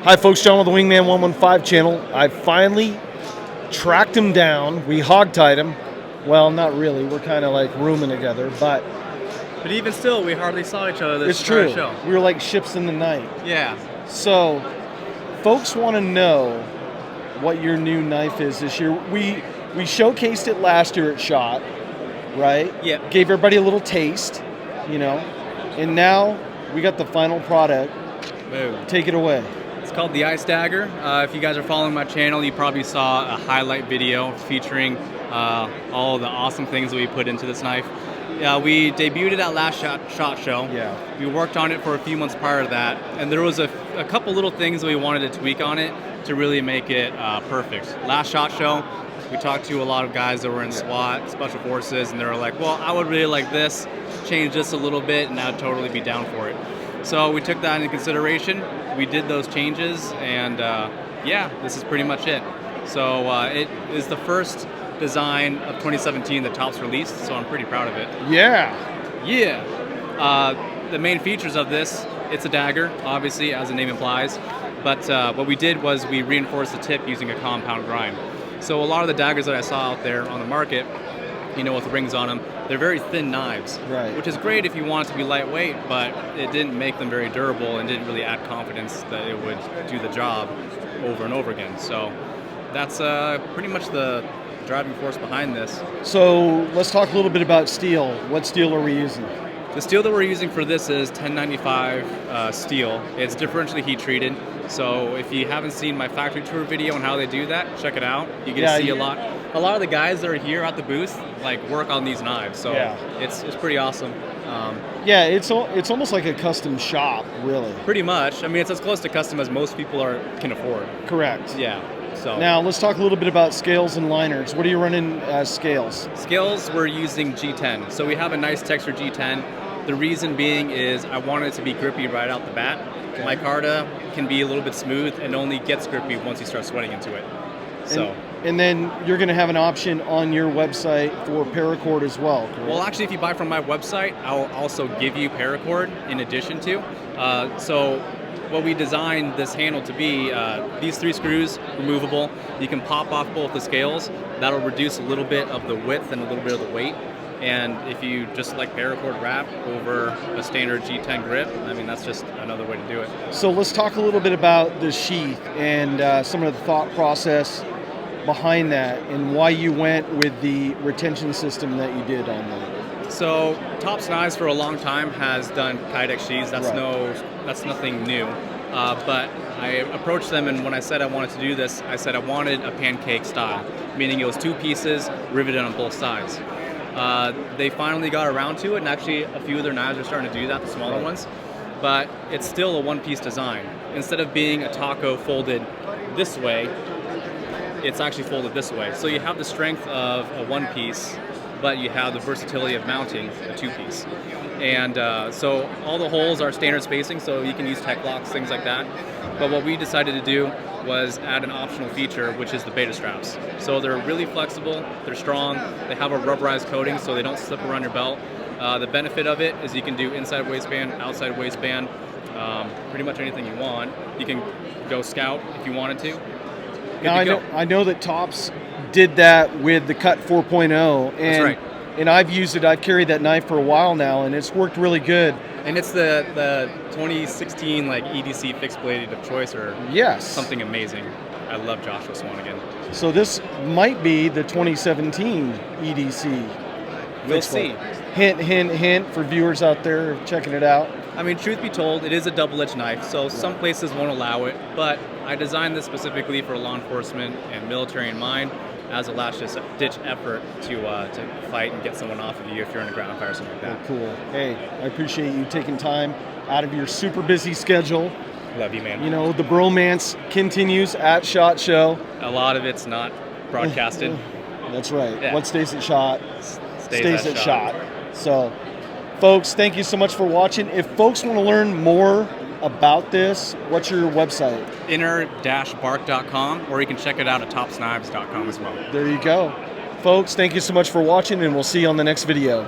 Hi folks, John with the Wingman 115 channel. I finally tracked him down. We hogtied him. Well, not really. We're kind of like rooming together, but even still, we hardly saw each other this it's true. show. We were like ships in the night. Yeah. So, folks want to know what your new knife is this year. We showcased it last year at SHOT, right? Yeah. Gave everybody a little taste, and now we got the final product. Boom. Take it away. It's called the ICE Dagger. If you guys are following my channel, you probably saw a highlight video featuring all the awesome things that we put into this knife. We debuted it at last SHOT show. Yeah. We worked on it for a few months prior to that, and there was a couple little things that we wanted to tweak on it to really make it perfect. Last SHOT show, we talked to a lot of guys that were in SWAT, Special Forces, and they were like, well, I would really like this, change this a little bit, and I'd totally be down for it. So we took that into consideration, we did those changes, and yeah, this is pretty much it. So it is the first design of 2017 that Topps released, so I'm pretty proud of it. Yeah. Yeah. The main features of this, it's a dagger, obviously, as the name implies, but what we did was we reinforced the tip using a compound grind. So a lot of the daggers that I saw out there on the market, with the rings on them, they're very thin knives, right? Which is great if you want it to be lightweight, but it didn't make them very durable and didn't really add confidence that it would do the job over and over again. So that's pretty much the driving force behind this. So let's talk a little bit about steel. What steel are we using? The steel that we're using for this is 1095 steel. It's differentially heat treated. So if you haven't seen my factory tour video on how they do that, check it out. You get to see a lot of the guys that are here at the booth work on these knives. So it's pretty awesome. Yeah, it's almost like a custom shop, really. Pretty much. I mean, it's as close to custom as most people can afford. Correct. Yeah. So now let's talk a little bit about scales and liners. What are you running as scales? Scales, we're using G10. So we have a nice texture G10. The reason being is I want it to be grippy right out the bat. Micarta can be a little bit smooth and only gets grippy once you start sweating into it. So. And then you're going to have an option on your website for paracord as well, correct? Well, actually, if you buy from my website, I'll also give you paracord in addition to. So what we designed this handle to be, these 3 screws, removable. You can pop off both the scales. That'll reduce a little bit of the width and a little bit of the weight. And if you just like paracord wrap over a standard G10 grip, I mean, that's just another way to do it. So let's talk a little bit about the sheath and some of the thought process behind that and why you went with the retention system that you did on that. So Topps Knives for a long time has done Kydex sheaths. That's that's nothing new. But I approached them, and when I said I wanted to do this, I said I wanted a pancake style, meaning it was 2 pieces riveted on both sides. They finally got around to it, and actually a few of their knives are starting to do that, the smaller ones. But it's still a one-piece design. Instead of being a taco folded this way, it's actually folded this way. So you have the strength of a one-piece, but you have the versatility of mounting a 2-piece. And so all the holes are standard spacing, so you can use tech locks, things like that. But what we decided to do was add an optional feature, which is the beta straps. So they're really flexible, they're strong, they have a rubberized coating so they don't slip around your belt. The benefit of it is you can do inside waistband, outside waistband, pretty much anything you want. You can go scout if you wanted to. Now I know that Topps did that with the Cut 4.0, and that's right. And I've used it. I've carried that knife for a while now, and it's worked really good. And it's the 2016 EDC fixed bladed of choice, or something amazing. I love Joshua Swanigan. So this might be the 2017 EDC. We'll see. Hint, hint, hint for viewers out there checking it out. I mean, truth be told, it is a double-edged knife, so some places won't allow it, but I designed this specifically for law enforcement and military in mind as a last-ditch effort to fight and get someone off of you if you're in a ground fire or something like that. Cool. Hey, I appreciate you taking time out of your super busy schedule. Love you, man. The bromance continues at SHOT Show. A lot of it's not broadcasted. That's right. Yeah. What stays at SHOT stays at SHOT. So, folks, thank you so much for watching. If folks want to learn more about this, what's your website? Inner-bark.com, or you can check it out at topsknives.com as well. There you go. Folks, thank you so much for watching, and we'll see you on the next video.